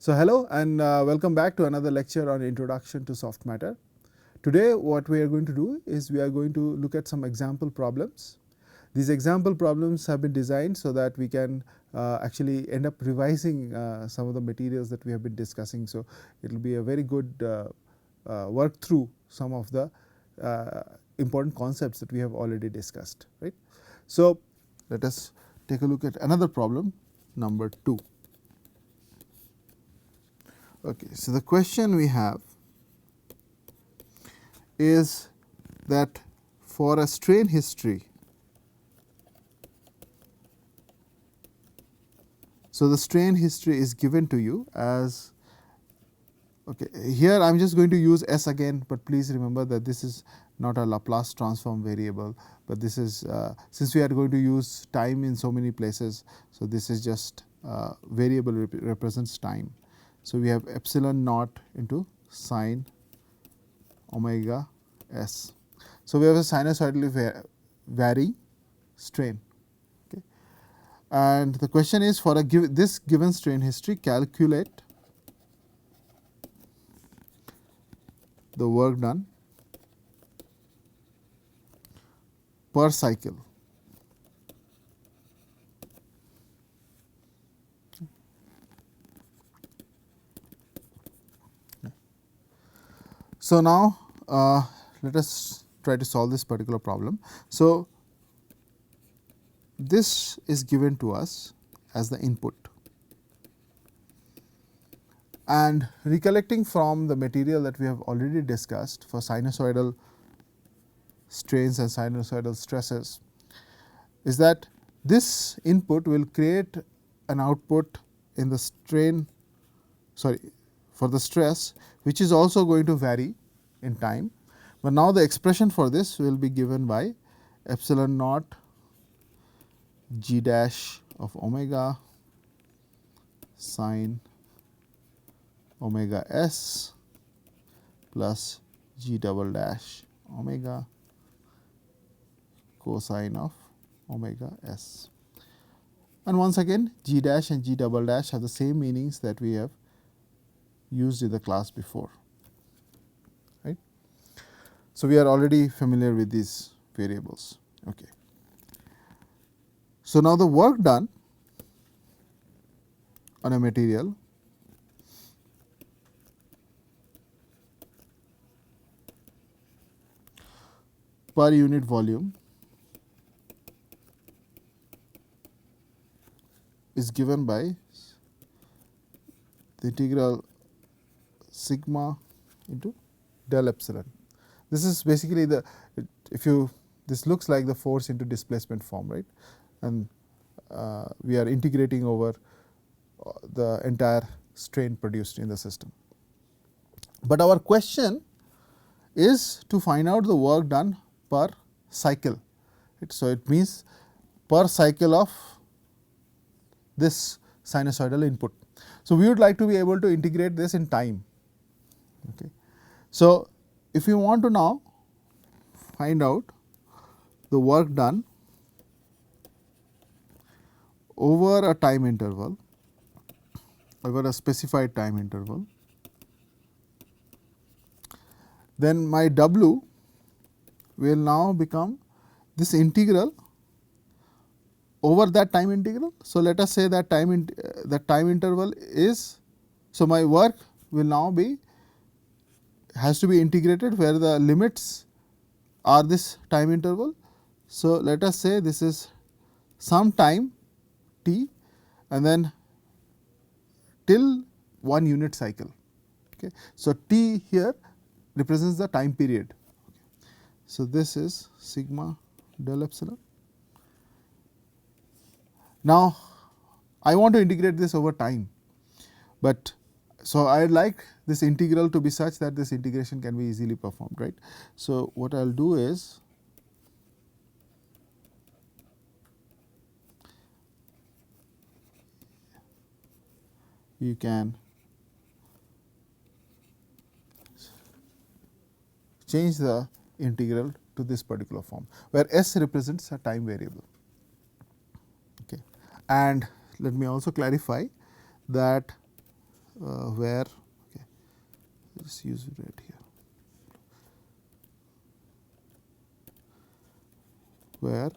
So, hello and welcome back to another lecture on Introduction to Soft Matter. Today what we are going to do is we are going to look at some example problems. These example problems have been designed so that we can actually end up revising some of the materials that we have been discussing. So, it will be a very good work through some of the important concepts that we have already discussed, right. So, let us take a look at another problem, number 2. Okay, so the question we have is that for a strain history, so the strain history is given to you as, okay, here I am just going to use S again, but please remember that this is not a Laplace transform variable, but this is since we are going to use time in so many places. So, this is just variable represents time. So, we have epsilon naught into sine omega s. So, we have a sinusoidally varying strain, okay. And the question is, for a this given strain history, calculate the work done per cycle. So, now let us try to solve this particular problem. So, this is given to us as the input, and recollecting from the material that we have already discussed for sinusoidal strains and sinusoidal stresses, is that this input will create an output in the for the stress, which is also going to vary in time. But now the expression for this will be given by epsilon naught g dash of omega sine omega s plus g double dash omega cosine of omega s. And once again, g dash and g double dash have the same meanings that we have used in the class before, right. So, we are already familiar with these variables. Okay. So, now the work done on a material per unit volume is given by the integral sigma into del epsilon. This is basically the, this looks like the force into displacement form, right, and we are integrating over the entire strain produced in the system. But our question is to find out the work done per cycle. So, it means per cycle of this sinusoidal input. So, we would like to be able to integrate this in time. Okay. So, if you want to now find out the work done over a time interval, over a specified time interval, then my W will now become this integral over that time integral. So, let us say that time interval is, so my work will now be, has to be integrated where the limits are this time interval. So, let us say this is some time t and then till 1 unit cycle. Okay. So, t here represents the time period. So, this is sigma del epsilon. Now, I want to integrate this over time, but so I would like this integral to be such that this integration can be easily performed, right. So, what I will do is, you can change the integral to this particular form, where s represents a time variable. Okay. And let me also clarify that where, okay, just use it right here, where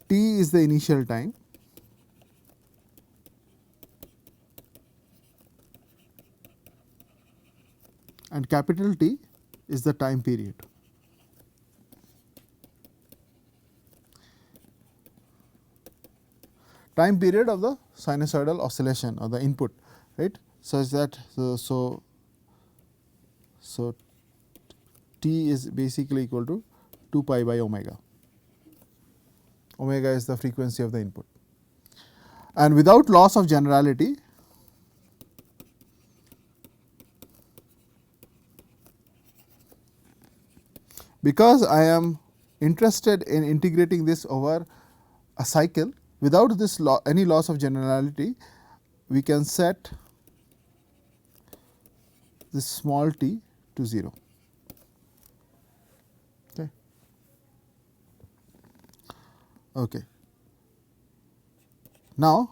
t is the initial time and capital T is the time period. Time period of the sinusoidal oscillation or the input, right, such that so T is basically equal to 2 pi by omega. Omega is the frequency of the input. And without loss of generality, because I am interested in integrating this over a cycle without this any loss of generality, we can set this small t to 0. Okay. Okay. Now,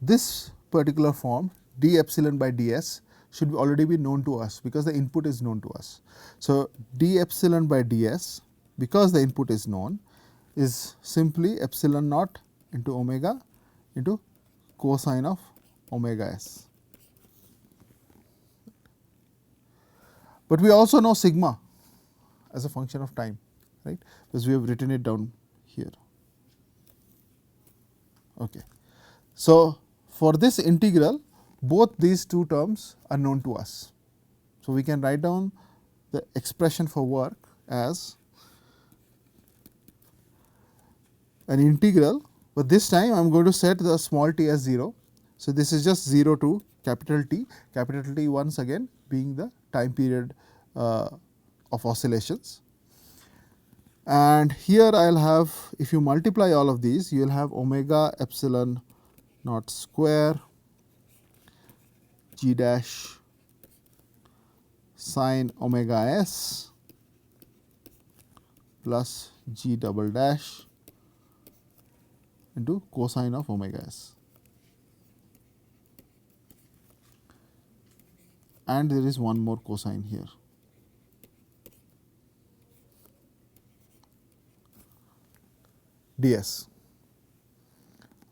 this particular form d epsilon by ds should already be known to us because the input is known to us. So, d epsilon by ds, because the input is known, is simply epsilon naught into omega into cosine of omega s. But we also know sigma as a function of time, right, because we have written it down here. Okay. So, for this integral, both these two terms are known to us. So, we can write down the expression for work as an integral, but this time I am going to set the small t as 0. So, this is just 0 to capital T once again being the time period of oscillations. And here I will have, if you multiply all of these, you will have omega epsilon naught square g dash sine omega s plus g double dash into cosine of omega s. And there is one more cosine here. ds.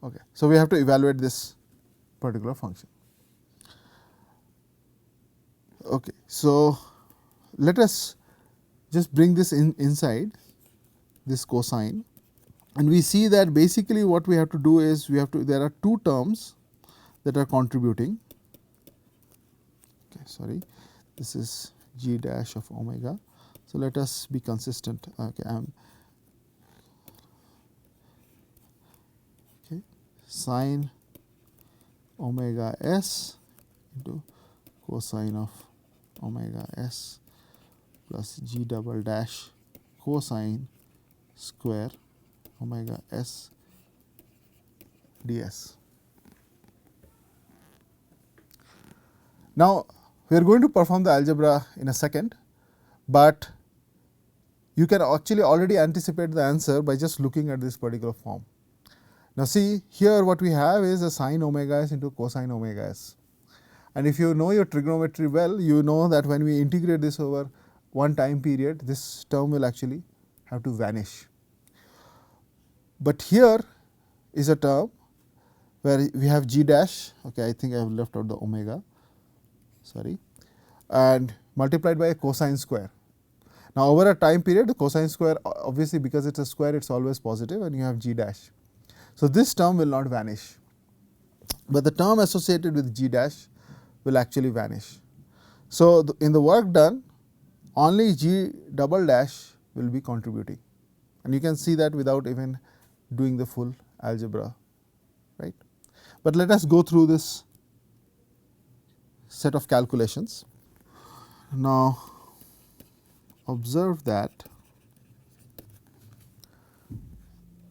Okay. So, we have to evaluate this particular function. Okay. So, let us just bring this inside this cosine, and we see that basically what we have to do is there are two terms that are contributing. Okay, sorry, this is g dash of omega. So, let us be consistent. Okay, sine omega s into cosine of omega s plus g double dash cosine square omega s ds. Now, we are going to perform the algebra in a second, but you can actually already anticipate the answer by just looking at this particular form. Now, see here what we have is a sine omega s into cosine omega s, and if you know your trigonometry well, you know that when we integrate this over one time period, this term will actually have to vanish. But here is a term where we have g dash, okay, I think I have left out the omega, sorry, and multiplied by a cosine square. Now, over a time period, the cosine square, obviously because it is a square, it is always positive, and you have g dash. So, this term will not vanish, but the term associated with g dash will actually vanish. So, in the work done, only g double dash will be contributing, and you can see that without even doing the full algebra, right. But let us go through this set of calculations. Now, observe that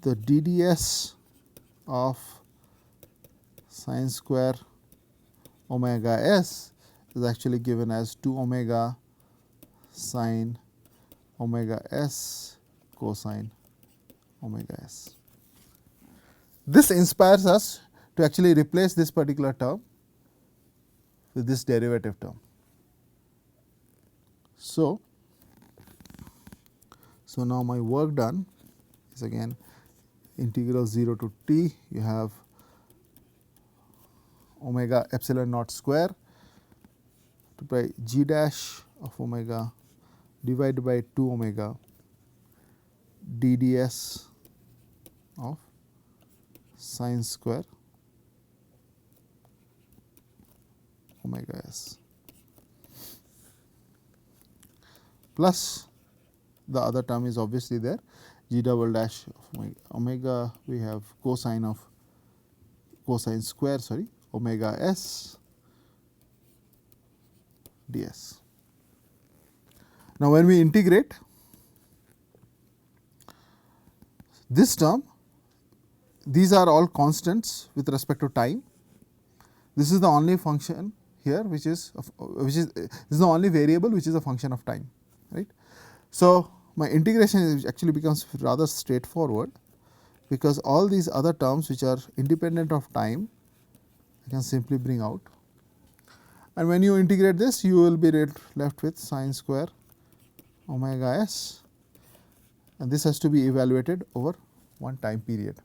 the DDS of sine square omega s is actually given as 2 omega sine omega s cosine omega s. This inspires us to actually replace this particular term with this derivative term. So now my work done is again integral 0 to t, you have omega epsilon naught square by g dash of omega divided by 2 omega d ds of sine square omega s plus the other term is obviously there, g double dash of omega, we have cosine square omega s ds. Now, when we integrate this term, these are all constants with respect to time. This is the only function here which is this is the only variable which is a function of time, right. So, my integration actually becomes rather straightforward, because all these other terms which are independent of time I can simply bring out, and when you integrate this you will be left with sine square omega s, and this has to be evaluated over one time period,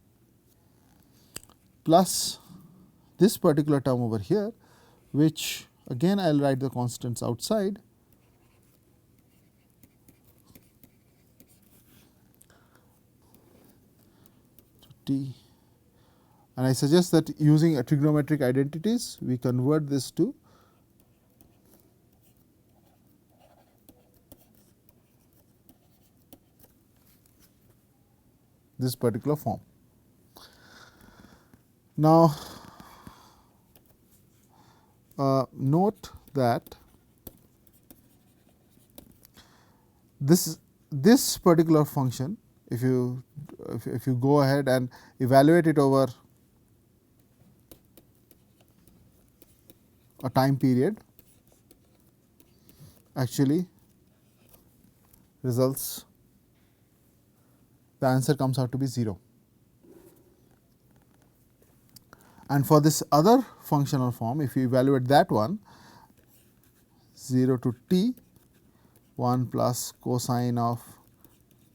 plus this particular term over here, which again I will write the constants outside, t, and I suggest that using trigonometric identities we convert this to this particular form. Now, note that this particular function, if you go ahead and evaluate it over a time period, actually results, the answer comes out to be 0. And for this other functional form, if you evaluate that one, 0 to t 1 plus cosine of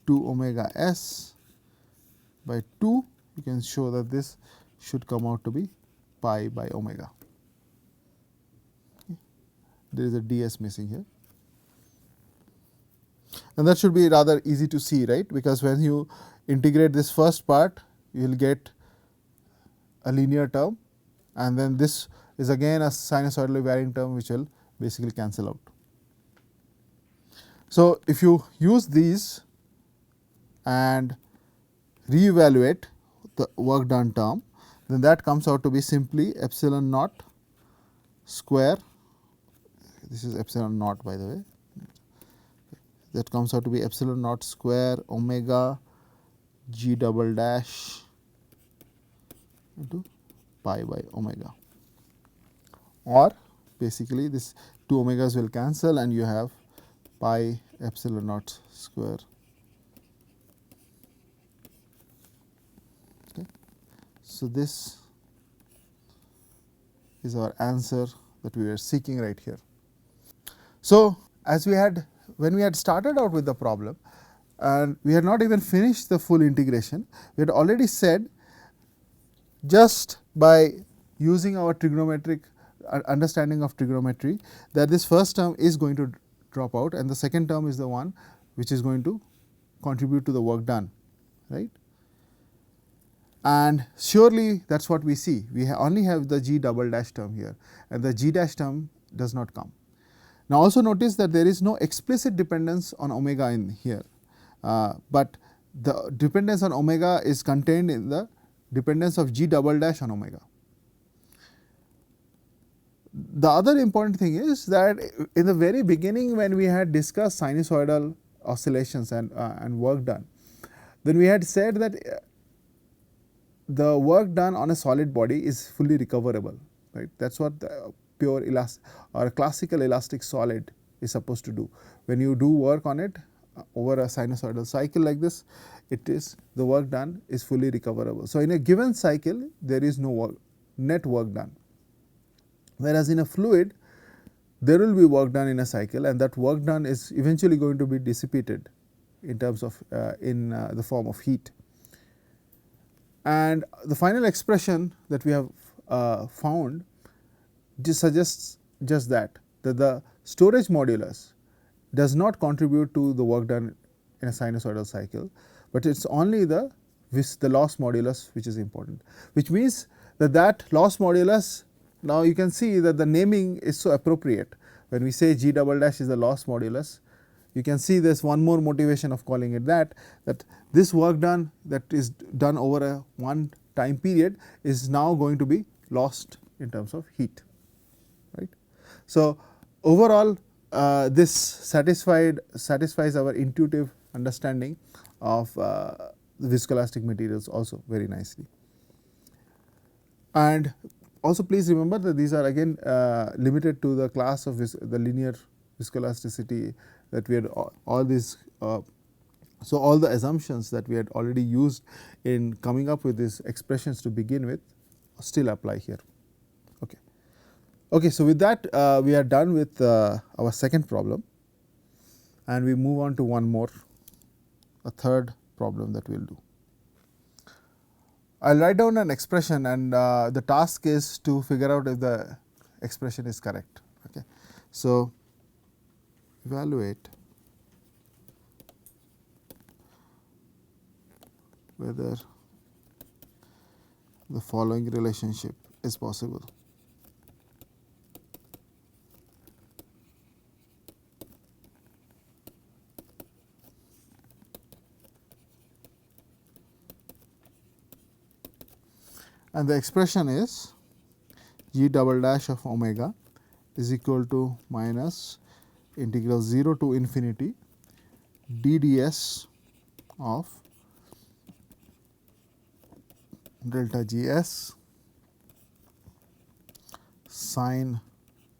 2 omega s by 2, you can show that this should come out to be pi by omega. There is a ds missing here, and that should be rather easy to see, right, because when you integrate this first part you will get a linear term, and then this is again a sinusoidally varying term which will basically cancel out. So, if you use these and reevaluate the work done term, then that comes out to be simply epsilon naught square, this is epsilon naught by the way, that comes out to be epsilon naught square omega g double dash into pi by omega, or basically this 2 omegas will cancel and you have pi epsilon naught square. Okay. So, this is our answer that we are seeking right here. So, as we had when we had started out with the problem and we had not even finished the full integration, we had already said just by using our trigonometric understanding of trigonometry that this first term is going to drop out and the second term is the one which is going to contribute to the work done, right. And surely that is what we see, we only have the g double dash term here and the g dash term does not come. Now, also notice that there is no explicit dependence on omega in here, but the dependence on omega is contained in the dependence of g double dash on omega. The other important thing is that in the very beginning when we had discussed sinusoidal oscillations and work done, then we had said that the work done on a solid body is fully recoverable, right. That is what the pure elastic or a classical elastic solid is supposed to do. When you do work on it over a sinusoidal cycle like this, it is the work done is fully recoverable. So, in a given cycle there is no work, net work done. Whereas in a fluid, there will be work done in a cycle, and that work done is eventually going to be dissipated in terms of in the form of heat. And the final expression that we have found just suggests just that the storage modulus does not contribute to the work done in a sinusoidal cycle, but it is only the loss modulus which is important, which means that loss modulus, now you can see that the naming is so appropriate. When we say G double dash is the loss modulus, you can see there is one more motivation of calling it that this work done that is done over a one time period is now going to be lost in terms of heat, right. So, overall this satisfies our intuitive understanding of the viscoelastic materials also very nicely. And also please remember that these are again limited to the class of the linear viscoelasticity that we had all these. So, all the assumptions that we had already used in coming up with these expressions to begin with still apply here. Okay. Okay, so, with that we are done with our second problem, and we move on to one more, a third problem that we will do. I will write down an expression, and the task is to figure out if the expression is correct. Okay. So, evaluate whether the following relationship is possible. And the expression is G double dash of omega is equal to minus integral 0 to infinity d ds of delta G s sine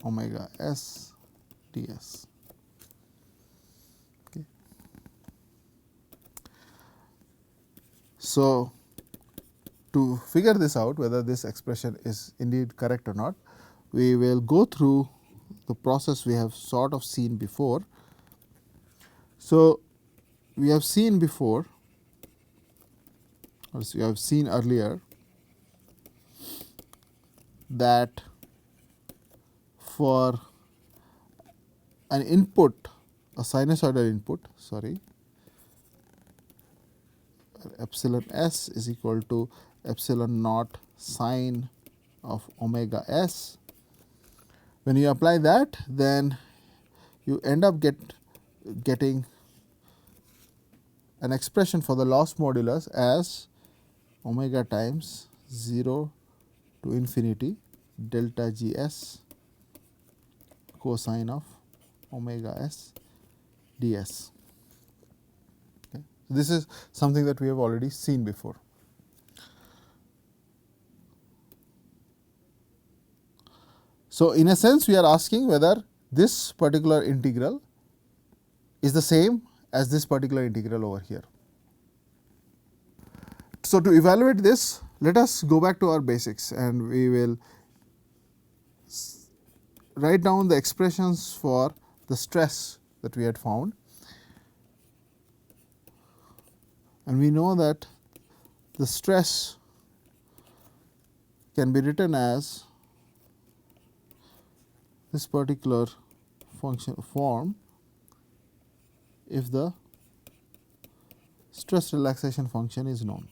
omega s ds. Okay. So, to figure this out whether this expression is indeed correct or not, we will go through the process we have sort of seen before. So, we have seen before, or we have seen earlier, that for an input, a sinusoidal input, epsilon s is equal to epsilon naught sine of omega s. When you apply that, then you end up getting an expression for the loss modulus as omega times 0 to infinity delta G s cosine of omega s ds. Okay. This is something that we have already seen before. So, in a sense we are asking whether this particular integral is the same as this particular integral over here. So, to evaluate this, let us go back to our basics, and we will write down the expressions for the stress that we had found. And we know that the stress can be written as this particular function form if the stress relaxation function is known.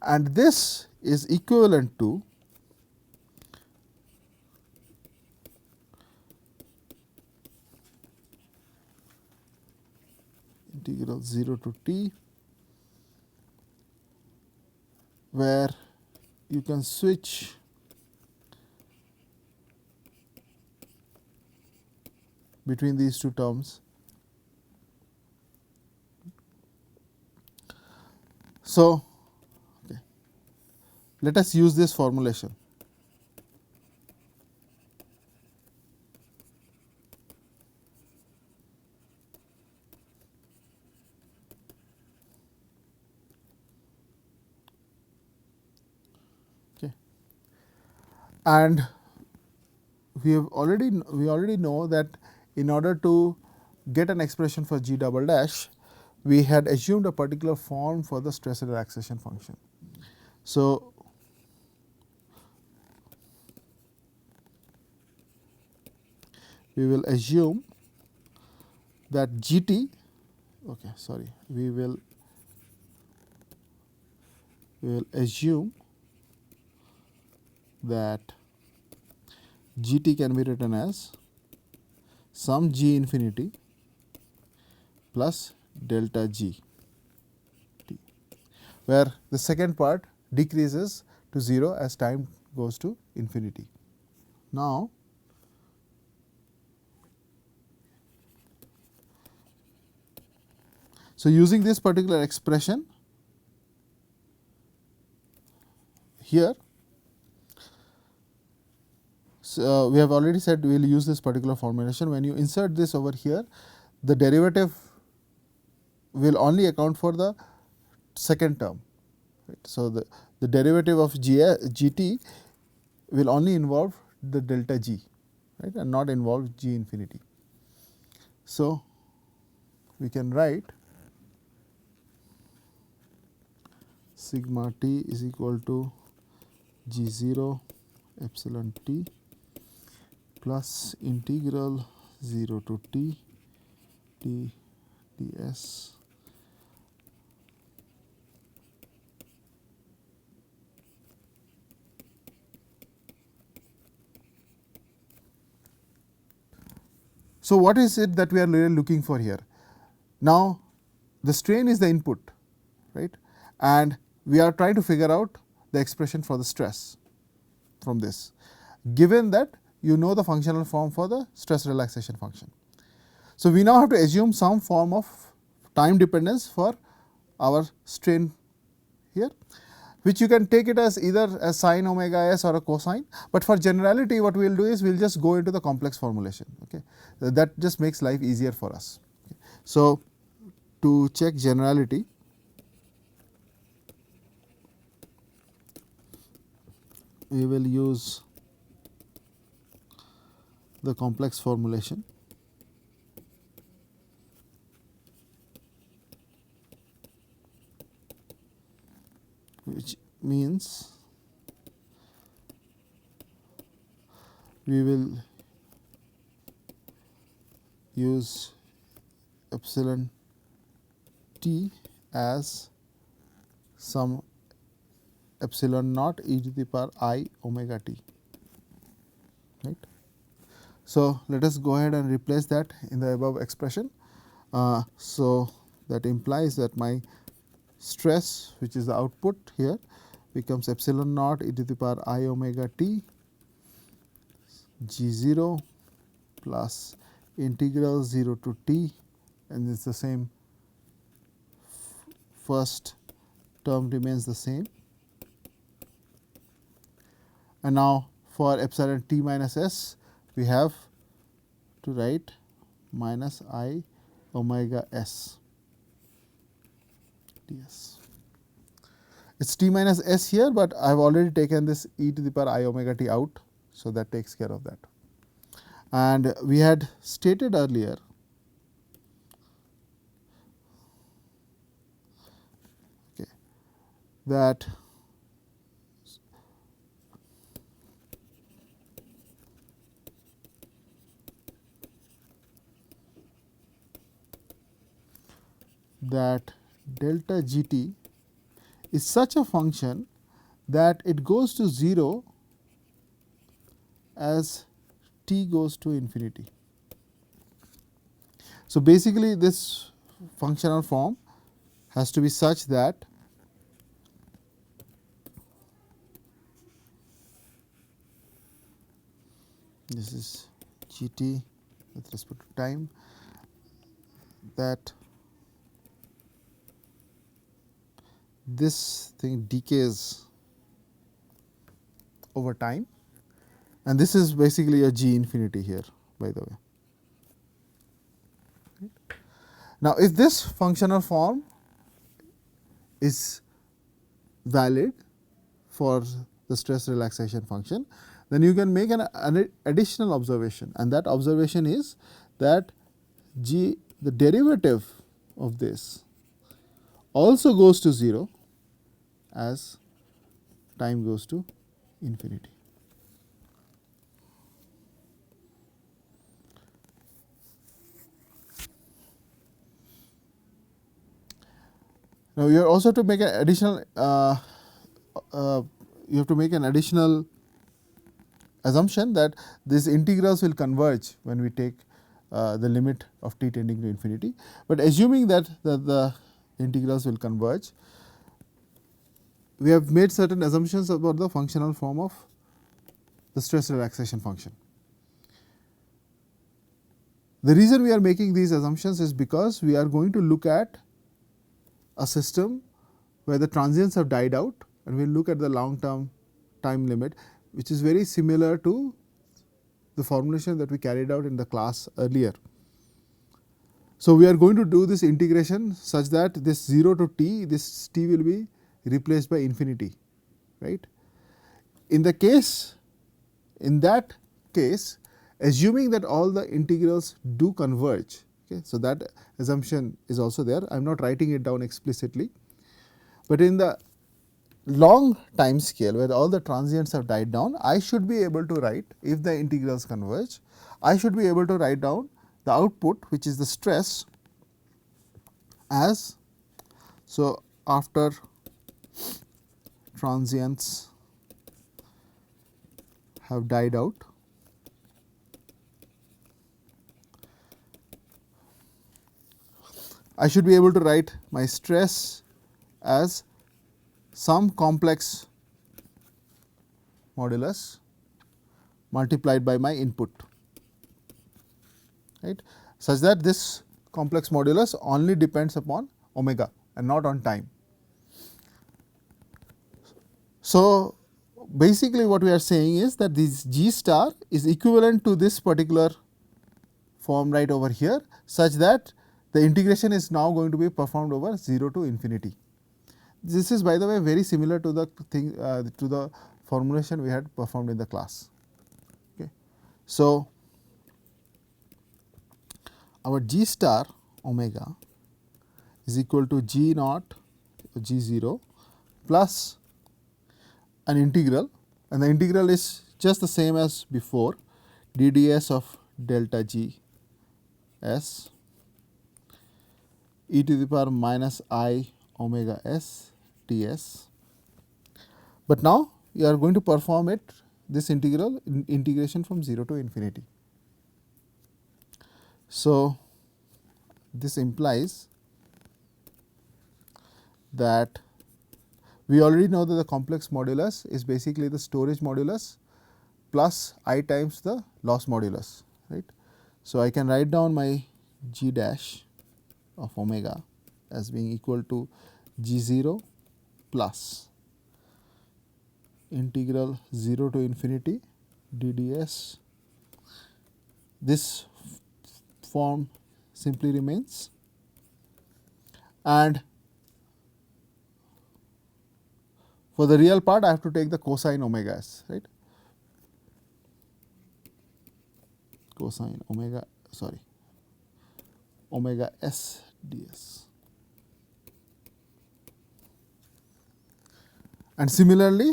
And this is equivalent to integral 0 to t, where you can switch between these two terms. So, okay, let us use this formulation. and we already know that in order to get an expression for G double dash, we had assumed a particular form for the stress relaxation function. So, we will assume that GT, okay, sorry, we will assume that GT can be written as some G infinity plus delta G T, where the second part decreases to 0 as time goes to infinity. Now, so using this particular expression here, so we have already said we will use this particular formulation. When you insert this over here, the derivative will only account for the second term. Right. So, the derivative of GT will only involve the delta G, right, and not involve G infinity. So, we can write sigma t is equal to G 0 epsilon t plus integral 0 to t ds So, what is it that we are really looking for here? Now, the strain is the input, right, and we are trying to figure out the expression for the stress from this, given that you know the functional form for the stress relaxation function. So, we now have to assume some form of time dependence for our strain here, which you can take it as either a sin omega s or a cosine, but for generality what we will do is we will just go into the complex formulation. Okay. That just makes life easier for us. Okay. So, to check generality, we will use the complex formulation, which means we will use epsilon t as some epsilon naught e to the power I omega t, right. So, let us go ahead and replace that in the above expression. So, that implies that my stress, which is the output here, becomes epsilon naught e to the power I omega t G 0 plus integral 0 to t, and it is the same, first term remains the same. And now, for epsilon t minus s, we have to write minus I omega s ds. It is t minus s here, but I have already taken this e to the power I omega t out. So, that takes care of that. And we had stated earlier that delta g t is such a function that it goes to 0 as t goes to infinity. So, basically this functional form has to be such that this is g t with respect to time, that this thing decays over time, and this is basically a g infinity here, by the way. Now, if this functional form is valid for the stress relaxation function, then you can make an additional observation, and that observation is that g, the derivative of this also goes to 0 as time goes to infinity. Now, you also to make an additional you have to make an additional assumption that these integrals will converge when we take the limit of t tending to infinity, but assuming that the integrals will converge, we have made certain assumptions about the functional form of the stress relaxation function. The reason we are making these assumptions is because we are going to look at a system where the transients have died out, and we will look at the long term time limit, which is very similar to the formulation that we carried out in the class earlier. So, we are going to do this integration such that this 0 to t, this t will be replaced by infinity, right. In that case, assuming that all the integrals do converge, okay, so that assumption is also there. I am not writing it down explicitly, but in the long time scale where all the transients have died down, I should be able to write, if the integrals converge, I should be able to write down the output, which is the stress, as, so after transients have died out, I should be able to write my stress as some complex modulus multiplied by my input, right, such that this complex modulus only depends upon omega and not on time. So, basically what we are saying is that this G star is equivalent to this particular form right over here, such that the integration is now going to be performed over 0 to infinity. This is, by the way, very similar to the thing to the formulation we had performed in the class. Okay. So, our G star omega is equal to G naught G 0 plus an integral, and the integral is just the same as before, dds of delta G s e to the power minus I omega s t s. But now you are going to perform it, this integration from 0 to infinity. So, this implies that we already know that the complex modulus is basically the storage modulus plus I times the loss modulus, right. So, I can write down my G dash of omega as being equal to G 0 plus integral 0 to infinity dds. This form simply remains, and for the real part I have to take the cosine omega s, right, cosine omega, sorry, omega s ds. And similarly,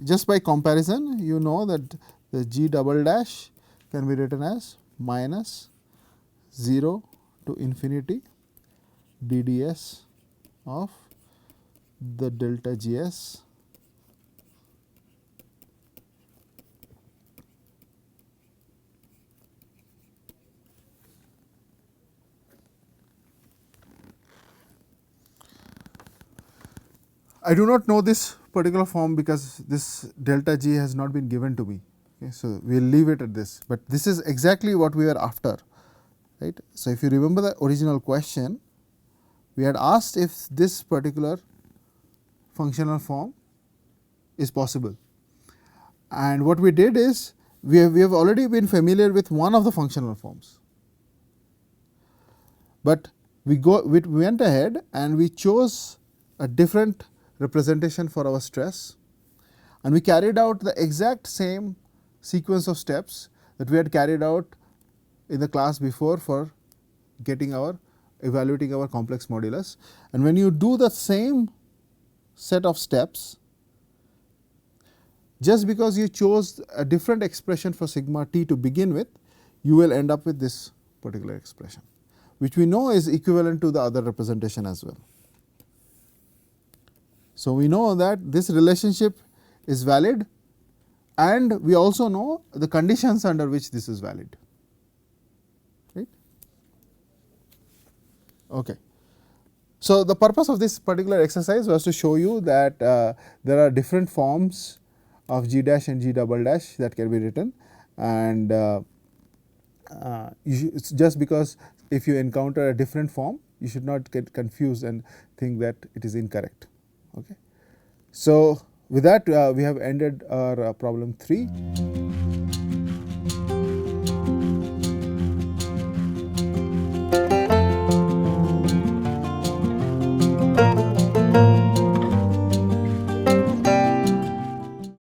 just by comparison, you know that the G double dash can be written as minus 0 to infinity dds of the delta Gs I do not know this particular form because this delta G has not been given to me. Okay, so, we will leave it at this, but this is exactly what we are after, right. So, if you remember the original question, we had asked if this particular functional form is possible, and what we did is we have already been familiar with one of the functional forms, but we went ahead and we chose a different representation for our stress, and we carried out the exact same sequence of steps that we had carried out in the class before for getting our evaluating our complex modulus. And when you do the same set of steps, just because you chose a different expression for sigma t to begin with, you will end up with this particular expression, which we know is equivalent to the other representation as well. So, we know that this relationship is valid, and we also know the conditions under which this is valid, right. Okay. So, the purpose of this particular exercise was to show you that there are different forms of g dash and g double dash that can be written, and it's just because if you encounter a different form, you should not get confused and think that it is incorrect. Okay. So, with that we have ended our problem 3.